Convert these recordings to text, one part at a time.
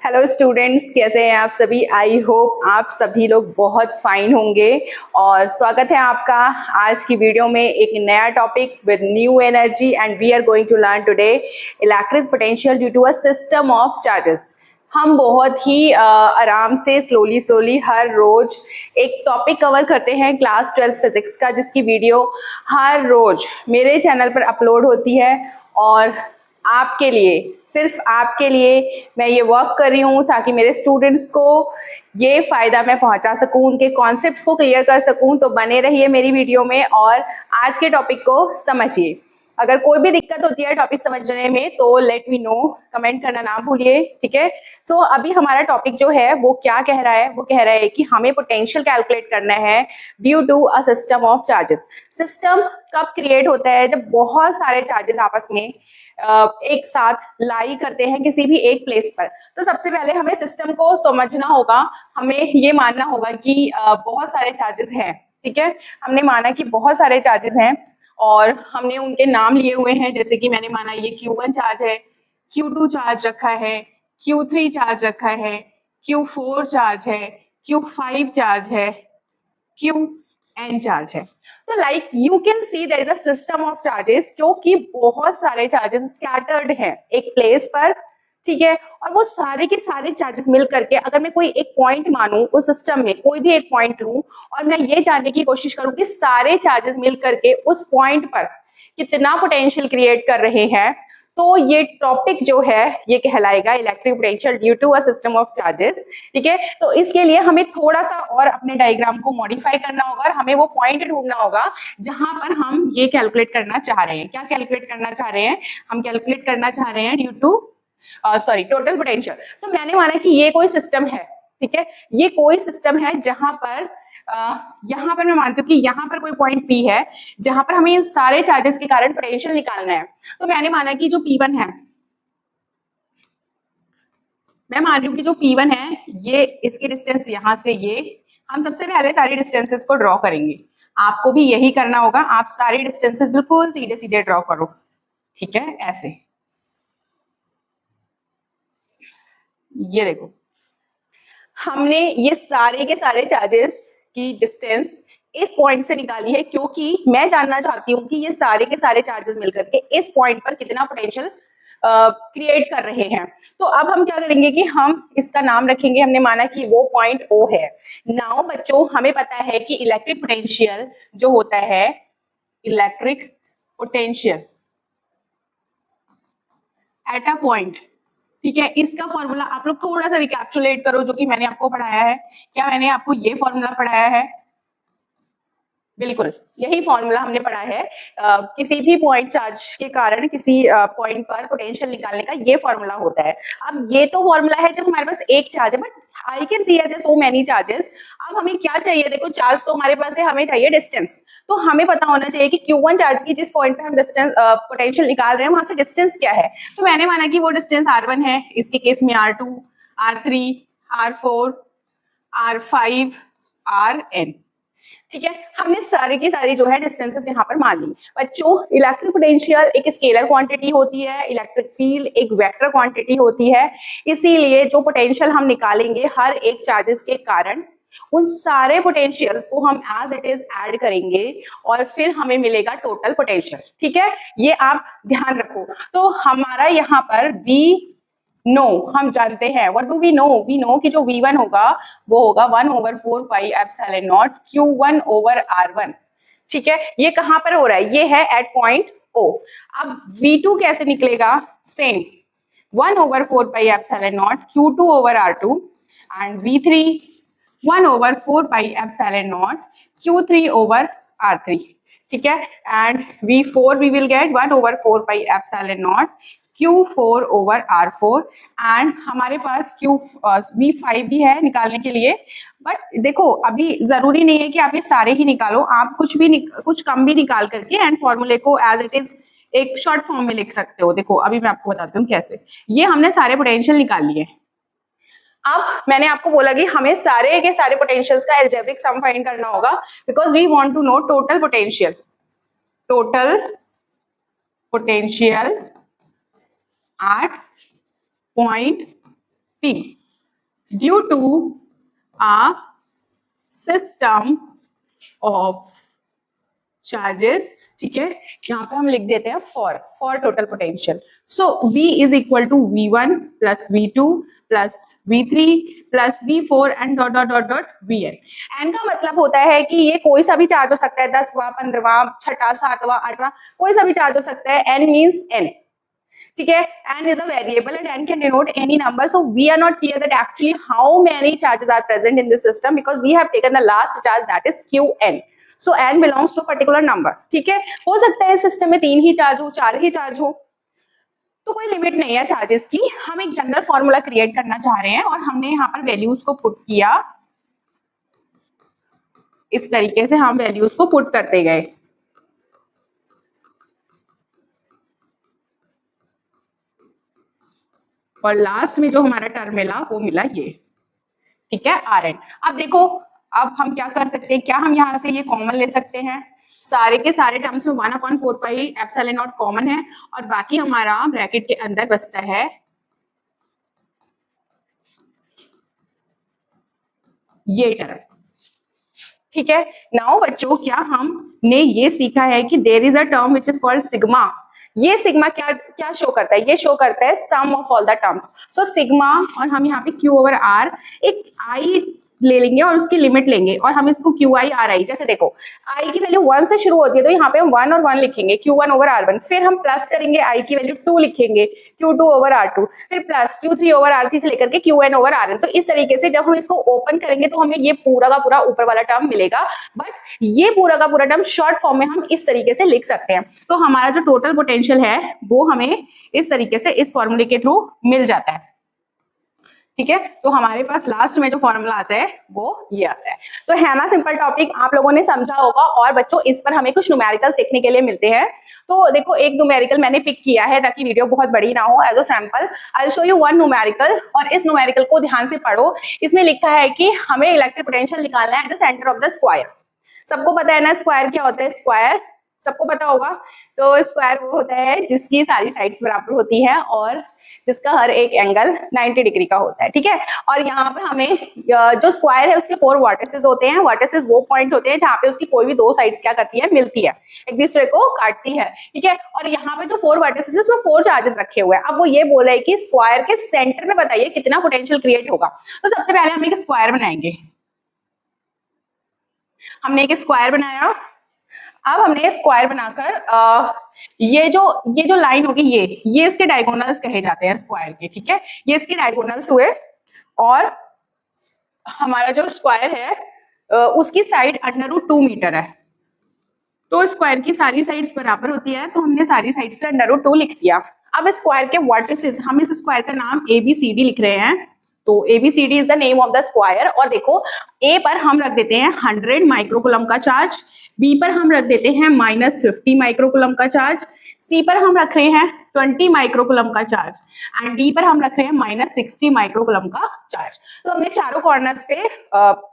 Hello students, कैसे हैं आप सभी। आई होप आप सभी लोग बहुत फाइन होंगे और स्वागत है आपका आज की वीडियो में एक नया topic with new energy and we are going to learn today electric potential due to a system of charges. हम बहुत ही आराम से स्लोली हर रोज एक टॉपिक कवर करते हैं क्लास 12 फिजिक्स का, जिसकी वीडियो हर रोज मेरे चैनल पर अपलोड होती है और आपके लिए, सिर्फ आपके लिए मैं ये वर्क कर रही हूँ ताकि मेरे स्टूडेंट्स को ये फायदा मैं पहुंचा सकूं, उनके कॉन्सेप्ट्स को क्लियर कर सकूं। तो बने रहिए मेरी वीडियो में और आज के टॉपिक को समझिए। अगर कोई भी दिक्कत होती है टॉपिक समझने में तो लेट मी नो, कमेंट करना ना भूलिए, ठीक है। सो अभी हमारा टॉपिक जो है वो क्या कह रहा है, वो कह रहा है कि हमें पोटेंशियल कैलकुलेट करना है due to a system of charges. System कब क्रिएट होता है? जब बहुत सारे चार्जेस आपस में एक साथ लाई करते हैं किसी भी एक प्लेस पर। तो सबसे पहले हमें सिस्टम को समझना होगा, हमें ये मानना होगा कि बहुत सारे चार्जेस हैं, ठीक है। हमने माना कि बहुत सारे चार्जेस हैं और हमने उनके नाम लिए हुए हैं, जैसे कि मैंने माना ये Q1 चार्ज है, Q2 चार्ज रखा है, Q3 चार्ज रखा है, Q4 चार्ज है, Q5 चार्ज है, Qn चार्ज है। तो like you can see there is a system of charges, क्योंकि बहुत सारे चार्जेस स्कैटर्ड हैं एक प्लेस पर, ठीक है। और वो सारे के सारे चार्जेस मिल करके अगर मैं कोई एक पॉइंट मानूं उस सिस्टम में, कोई भी एक पॉइंट लूं और मैं ये जानने की कोशिश करूं कि सारे चार्जेस मिल करके उस पॉइंट पर कितना पोटेंशियल क्रिएट कर रहे हैं, तो ये टॉपिक जो है ये कहलाएगा electric potential due to a system of charges, ठीक है। तो इसके लिए हमें थोड़ा सा और अपने डायग्राम को मॉडिफाई करना होगा और हमें वो पॉइंट ढूंढना होगा जहां पर हम ये कैलकुलेट करना चाह रहे हैं। क्या कैलकुलेट करना चाह रहे हैं? हम कैलकुलेट करना चाह रहे हैं ड्यू टू टोटल पोटेंशियल। तो मैंने माना कि ये कोई सिस्टम है, ठीक है, ये कोई सिस्टम है जहां पर यहां पर मैं मानती हूँ कि यहां पर कोई पॉइंट P है जहां पर हमें इन सारे चार्जेस के कारण पोटेंशियल निकालना है। तो मैंने माना कि जो P1 है, मैं मान रही हूँ कि जो P1 है ये इसकी डिस्टेंस यहां से ये, हम सबसे पहले सारी डिस्टेंसेस को ड्रॉ करेंगे। आपको भी यही करना होगा, आप सारी डिस्टेंसेस बिल्कुल सीधे सीधे ड्रॉ करो, ठीक है, ऐसे। ये देखो, हमने ये सारे के सारे चार्जेस की डिस्टेंस इस पॉइंट से निकाली है, क्योंकि मैं जानना चाहती हूँ कि ये सारे के सारे चार्जेस मिलकर के इस पॉइंट पर कितना पोटेंशियल क्रिएट कर रहे हैं। तो अब हम क्या करेंगे कि हम इसका नाम रखेंगे, हमने माना कि वो पॉइंट O है। नाउ बच्चों, हमें पता है कि इलेक्ट्रिक पोटेंशियल जो होता है, electric potential at a point, ठीक है, इसका फॉर्मूला आप लोग थोड़ा सा रिकैप्चुलेट करो जो कि मैंने आपको पढ़ाया है। क्या मैंने आपको ये फॉर्मूला पढ़ाया है? बिल्कुल यही फॉर्मूला हमने पढ़ा है। किसी भी पॉइंट चार्ज के कारण किसी पॉइंट पर पोटेंशियल निकालने का ये फॉर्मूला होता है। अब ये तो फॉर्मूला है जब हमारे पास एक चार्ज है, but I can see there so many charges. अब हमें क्या चाहिए? देखो, चार्ज तो हमारे पास है, हमें चाहिए डिस्टेंस। तो हमें पता होना चाहिए कि Q1 चार्ज की जिस पॉइंट पे हम डिस्टेंस पोटेंशियल निकाल रहे हैं वहां से डिस्टेंस क्या है। तो मैंने माना कि वो डिस्टेंस R1 है, इसके केस में R2, R3, R4, R5, Rn, ठीक है। हमने सारी की सारी जो है डिस्टेंसेस यहाँ पर मान ली। बच्चों, इलेक्ट्रिक पोटेंशियल एक स्केलर क्वांटिटी होती है, इलेक्ट्रिक फील्ड एक वेक्टर क्वांटिटी होती है। इसीलिए जो पोटेंशियल हम निकालेंगे हर एक चार्जेस के कारण, उन सारे पोटेंशियल्स को हम एज इट इज ऐड करेंगे और फिर हमें मिलेगा टोटल पोटेंशियल, ठीक है। ये आप ध्यान रखो। तो हमारा यहाँ पर नो, हम जानते हैं, what do we know? We know कि जो V1 होगा वो होगा 1/4 pi epsilon not Q1 over R1, ठीक है। ये कहां पर हो रहा है? ये है एट पॉइंट O। अब V2 कैसे निकलेगा? Same 1/4 pi epsilon naught Q2 over R2 and V3 1/4 pi epsilon naught Q3 over R3, ठीक है। And V4 we will get 1/4 pi epsilon naught Q4 over R4 and हमारे पास V5 भी है निकालने के लिए। बट देखो, अभी जरूरी नहीं है कि आप ये सारे ही निकालो, आप कुछ कम भी निकाल करके एंड फॉर्मूले को एज इट इज एक शॉर्ट फॉर्म में लिख सकते हो। देखो, अभी मैं आपको बताती हूँ कैसे। ये हमने सारे पोटेंशियल निकाल लिए। अब मैंने आपको बोला कि हमें सारे के सारे पोटेंशियल्स का अलजेब्रिक सम फाइंड करना होगा, because we want to know total potential at point P, due to a system of charges, ठीक है, यहाँ पे हम लिख देते हैं for total potential. So V is equal to V1 plus V2 plus V3 plus V4 and dot dot dot dot Vn। N का मतलब होता है कि ये कोई सा भी चार्ज हो सकता है, 10वां 15वां 6वां 7वां 8वां, कोई सा भी चार्ज हो सकता है। n मीन्स n, ठीक है, n is a variable and n can denote any number. So we are not clear that actually how many charges are present in this system because we have taken the last charge, that is Qn. So n belongs to a particular number, ठीक है। हो सकता है system में 3 ही charge हो, 4 ही charge हो, तो कोई लिमिट नहीं है चार्जेस की। हम एक जनरल फॉर्मूला क्रिएट करना चाह रहे हैं और हमने यहाँ पर वैल्यूज को पुट किया, इस तरीके से हम वैल्यूज को पुट करते गए और लास्ट में जो हमारा टर्म मिला वो मिला ये, ठीक है, Rn। अब देखो, अब हम क्या कर सकते हैं, क्या हम यहाँ से ये कॉमन ले सकते हैं? सारे के सारे टर्म्स में 1/4 पाई एप्सिलॉन नॉट कॉमन है और बाकी हमारा ब्रैकेट के अंदर बचता है ये टर्म, ठीक है। नाउ बच्चों, क्या हमने ये सीखा है कि there is a term which is called sigma. ये सिग्मा क्या क्या शो करता है? ये शो करता है sum of all the terms. So sigma, और हम यहाँ पे Q ओवर R एक I ले लेंगे और उसकी लिमिट लेंगे और हम इसको QI जैसे देखो I की वैल्यू 1 से शुरू होती है तो यहाँ पे हम 1 और 1 लिखेंगे, Q1 ओवर R1, फिर हम प्लस करेंगे I की वैल्यू 2 लिखेंगे, Q2 ओवर R2, फिर प्लस Q3 ओवर R3 से लेकर के Qn ओवर Rn। तो इस तरीके से जब हम इसको ओपन करेंगे तो हमें ये पूरा का पूरा ऊपर वाला टर्म मिलेगा, बट ये पूरा का पूरा टर्म शॉर्ट फॉर्म में हम इस तरीके से लिख सकते हैं। तो हमारा जो टोटल पोटेंशियल है वो हमें इस तरीके से इस फॉर्मूले के थ्रू मिल जाता है, ठीक है। तो हमारे पास लास्ट में जो फॉर्मूला आता है वो ये आता है। तो है ना सिंपल टॉपिक, आप लोगों ने समझा होगा। और बच्चों, इस पर हमें कुछ न्यूमेरिकल सीखने के लिए मिलते हैं। तो देखो, एक न्यूमेरिकल मैंने पिक किया है ताकि वीडियो बहुत बड़ी ना हो। As a sample I will show you one numerical, और इस न्यूमेरिकल को ध्यान से पढ़ो। इसमें लिखा है कि हमें इलेक्ट्रिक पोटेंशियल निकालना है at the centre of the square. सबको पता है ना स्क्वायर क्या होता है? स्क्वायर सबको पता होगा। तो स्क्वायर वो होता है जिसकी सारी साइड्स बराबर होती है और जिसका हर एक एंगल 90 डिग्री का होता है, ठीक है। और यहाँ पर हमें जो स्क्वायर है उसके 4 वर्टिसेस होते हैं। वर्टिसेस वो पॉइंट होते हैं जहाँ पे उसकी कोई भी 2 साइड्स क्या करती है, मिलती है, एक दूसरे को काटती है, ठीक है। और यहाँ पे जो 4 वर्टिसेस है उसमें 4 चार्जेस रखे हुए हैं। अब वो ये बोल रहे हैं कि स्क्वायर के सेंटर में बताइए कितना पोटेंशियल क्रिएट होगा। तो सबसे पहले हम एक स्क्वायर बनाएंगे। हमने एक स्क्वायर बनाया। अब हमने स्क्वायर बनाकर ये जो लाइन होगी ये इसके डायगोनल्स कहे जाते हैं स्क्वायर के, ठीक है। ये इसके डायगोनल्स हुए और हमारा जो स्क्वायर है उसकी साइड √2 मीटर है। तो स्क्वायर की सारी साइड्स बराबर होती है, तो हमने सारी साइड्स पे √2 लिख दिया। अब स्क्वायर के वर्टिसेस, हम इस स्क्वायर का नाम ABCD लिख रहे हैं। तो ABCD is the name of the square. और देखो, A पर हम रख देते हैं 100 माइक्रोकूलम का चार्ज, B पर हम रख देते हैं -50 माइक्रोकूलम का चार्ज, C पर हम रख रहे हैं 20 माइक्रोकूलम का चार्ज एंड D पर हम रख रहे हैं -60 माइक्रोकूलम का चार्ज। तो हमने चारों कॉर्नर्स पे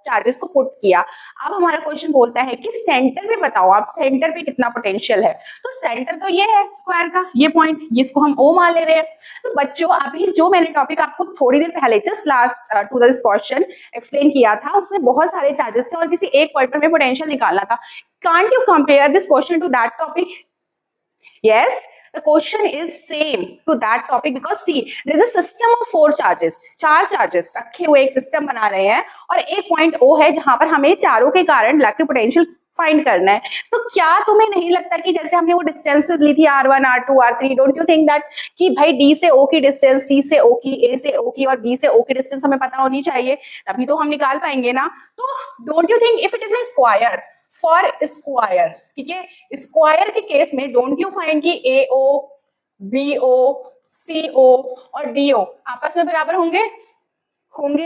चार्जेस को पुट किया। अब हमारा क्वेश्चन बोलता है कि सेंटर पे बताओ आप, सेंटर पे कितना पोटेंशियल है। तो सेंटर तो ये है स्क्वायर का, ये पॉइंट, इसको हम O मान ले रहे हैं। तो बच्चों, अभी जो मैंने टॉपिक आपको थोड़ी देर पहले just last to this question explain किया था, उसमें बहुत सारे चार्जेस थे और किसी एक पॉइंट पर हमें पोटेंशियल निकालना था। Can't you compare this question to that topic? Yes, the question is same to that topic because see, there is a system of 4 charges, 4 charges रखे हुए एक सिस्टम बना रहे हैं और एक पॉइंट O है जहां पर हमें चारों के कारण इलेक्ट्रिक पोटेंशियल फाइंड करना है। तो क्या तुम्हें नहीं लगता कि जैसे हमने वो डिस्टेंसेस ली थी R1, R2, R3, don't you think that कि भाई D से O की डिस्टेंस, C से O की, A से O की और B से O की डिस्टेंस हमें पता होनी चाहिए, तभी तो हम निकाल पाएंगे ना। तो don't you think if it is a square, for square, ठीक है, स्क्वायर के केस में डोंट यू फाइंड कि AO, BO, CO और DO आपस में बराबर होंगे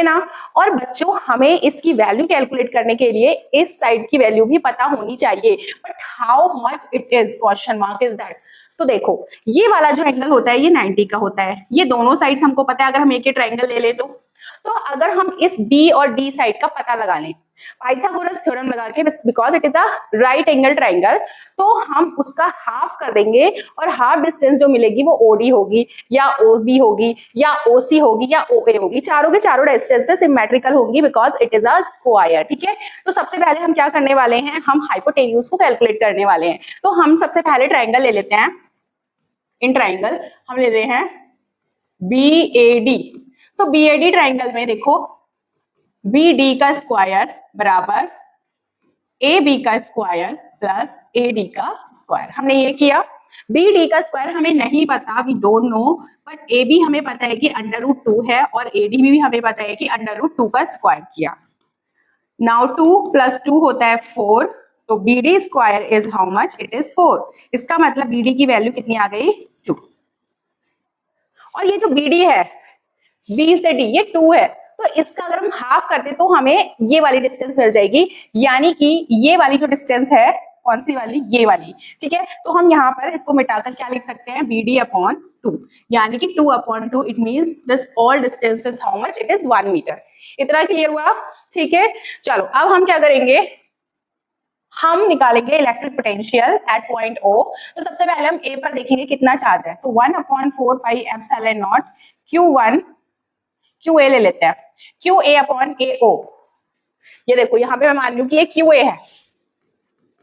ना। और बच्चों, हमें इसकी वैल्यू कैलकुलेट करने के लिए इस साइड की वैल्यू भी पता होनी चाहिए, but how much it is, question mark is that. तो देखो, ये वाला जो एंगल होता है ये 90 का होता है, ये दोनों साइड्स हमको पता है। अगर हम एक ही ट्रायंगल ले ले तो अगर हम इस B और D साइड का पता लगा लें पाइथागोरस थ्योरम लगा के, because it is a right angle triangle, तो हम उसका हाफ कर देंगे और हाफ डिस्टेंस जो मिलेगी वो ओडी होगी या ओबी होगी या ओसी होगी या ओए होगी, चारों के चारों डिस्टेंसेस सिमेट्रिकल होंगी because it is a square. ठीक है, तो सबसे पहले हम क्या करने वाले हैं, हम हाइपोटेन्यूज को कैलकुलेट करने वाले हैं। तो हम सबसे पहले ट्राइंगल ले लेते हैं, इन ट्राइंगल हम ले रहे हैं BAD। तो BAD ट्राइंगल में देखो BD का स्क्वायर बराबर AB का स्क्वायर प्लस AD का स्क्वायर। हमने ये किया। BD का स्क्वायर हमें नहीं पता, we don't know, but AB हमें पता है कि √2 है और AD भी हमें पता है कि √2 का स्क्वायर किया। नाउ 2 + 2 होता है 4, तो BD square is how much, it is 4। इसका मतलब BD की वैल्यू कितनी आ गई, 2। और ये जो BD है B से D ये 2 है, तो इसका अगर हम हाफ कर दे तो हमें ये वाली डिस्टेंस मिल जाएगी, यानी कि ये वाली जो डिस्टेंस है, कौन सी वाली, ये वाली। ठीक है, तो हम यहाँ पर इसको मिटाकर क्या लिख सकते हैं, BD/2, यानी कि 2/2, it means this all distance is how much, it is 1 metre. इतना क्लियर हुआ। ठीक है, चलो अब हम क्या करेंगे, हम निकालेंगे electric potential at point O। तो सबसे पहले हम A पर देखेंगे कितना चार्ज है, तो 1/4πε0 Q1 QA ले लेते हैं, QA/AO। ये देखो यहाँ पे मैं मान रही हूँ कि ये QA है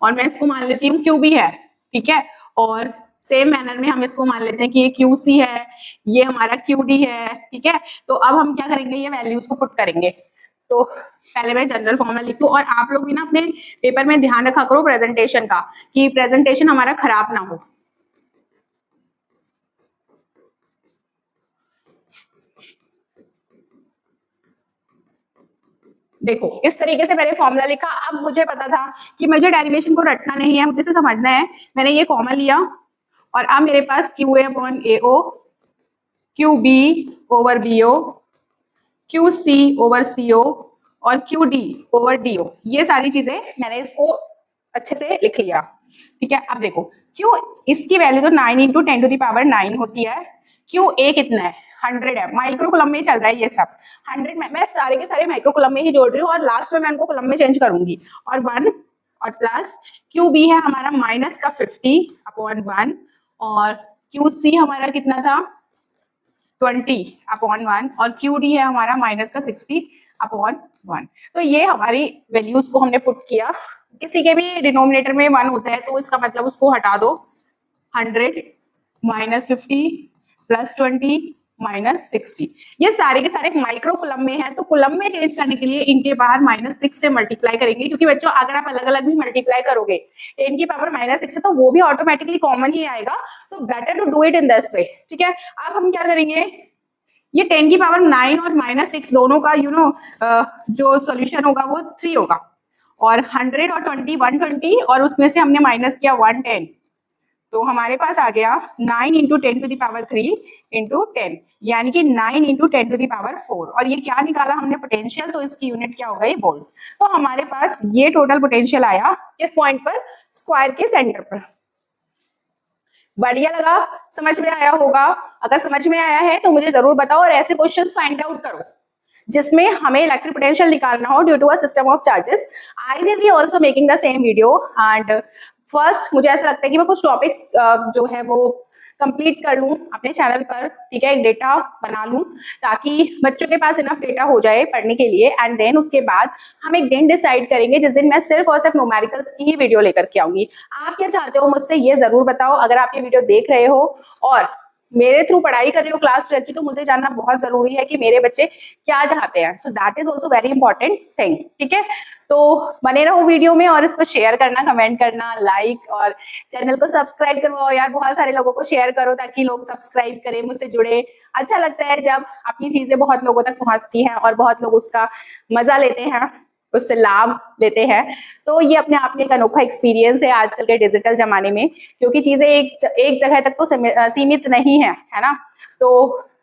और मैं इसको मान लेती हूँ QB है। ठीक है, और सेम मैनर में हम इसको मान लेते हैं कि ये QC है, ये हमारा QD है। ठीक है, तो अब हम क्या करेंगे, ये वैल्यूज को पुट करेंगे। तो पहले मैं जनरल फॉर्मूला लिखूं, और आप लोग भी ना अपने पेपर में ध्यान रखा करो प्रेजेंटेशन का, कि प्रेजेंटेशन हमारा खराब ना हो। देखो इस तरीके से मैंने फॉर्मूला लिखा। अब मुझे पता था कि मुझे डेरिवेशन को रटना नहीं है, मुझे समझना है। मैंने ये कॉमन लिया और अब मेरे पास QA/AO, QB/BO, QC/CO और QD/DO, ये सारी चीजें मैंने इसको अच्छे से लिख लिया। ठीक है, अब देखो क्यों, इसकी वैल्यू तो 9 × 10⁹ होती है। QA कितना है, 100 है, माइक्रो कूलम में चल रहा है ये सब। 100 में मैं सारे के सारे माइक्रो कूलम में ही जोड़ रही हूँ और लास्ट में मैं उनको कूलम में चेंज करूंगी। और 1 और प्लस QB है हमारा -50/1 और QC हमारा कितना था 20/1 और QD है हमारा -60/1। तो ये हमारी वैल्यूज को हमने पुट किया। किसी के भी डिनोमिनेटर में 1 होता है तो इसका मतलब उसको हटा दो। 100 -50 + 20 -60, ये सारे के सारे माइक्रो कुलम में है। तो कुलम में चेंज करने के लिए इनके बाहर -6 से मल्टीप्लाई करेंगे, क्योंकि बच्चों अगर आप अलग अलग भी मल्टीप्लाई करोगे 10 की पावर -6 से तो वो भी ऑटोमेटिकली कॉमन ही आएगा। तो better to do it in this way. ठीक है, अब हम क्या करेंगे, ये 10 की पावर 9 और -6 दोनों का जो सॉल्यूशन होगा वो 3 होगा, और 100 और 20 120, और उसमें से हमने माइनस किया 110, तो हमारे पास आ गया 9 × 10⁻³ × 10, यानी कि 9 × 10⁴। और ये क्या निकाला हमने, पोटेंशियल, तो इसकी यूनिट क्या हो गई, वोल्ट। तो हमारे पास ये टोटल पोटेंशियल आया किस पॉइंट पर, स्क्वायर के सेंटर पर। बढ़िया लगा, समझ में आया होगा। अगर समझ में आया है तो मुझे जरूर बताओ, और ऐसे क्वेश्चन फाइंड आउट करो जिसमें हमें इलेक्ट्रिक पोटेंशियल निकालना हो due to a system of charges. I will be also making the same video. And first मुझे ऐसा लगता है कि मैं कुछ टॉपिक्स जो है वो कंप्लीट कर लूं अपने चैनल पर। ठीक है, एक डेटा बना लूं ताकि बच्चों के पास इनफ डेटा हो जाए पढ़ने के लिए। एंड देन उसके बाद हम एक दिन डिसाइड करेंगे जिस दिन मैं सिर्फ और सिर्फ न्यूमेरिकल्स की ही वीडियो लेकर के आऊंगी। आप क्या चाहते हो मुझसे ये जरूर बताओ। अगर आप ये वीडियो देख रहे हो और मेरे थ्रू पढ़ाई कर रहे हो क्लास 12 की, तो मुझे जानना बहुत जरूरी है कि मेरे बच्चे क्या चाहते हैं। So that is also very important thing. ठीक है, तो बने रहो वीडियो में और इसको शेयर करना, कमेंट करना, लाइक, और चैनल को सब्सक्राइब करवाओ यार, बहुत सारे लोगों को शेयर करो ताकि लोग सब्सक्राइब करें, मुझसे जुड़े। अच्छा लगता है जब अपनी चीजें बहुत लोगों तक पहुंचती हैं और बहुत लोग उसका मजा लेते हैं, उससे लाभ लेते हैं। तो ये अपने आप में एक अनोखा एक्सपीरियंस है आजकल के डिजिटल जमाने में, क्योंकि चीजें एक जगह तक तो सीमित नहीं है, है ना। तो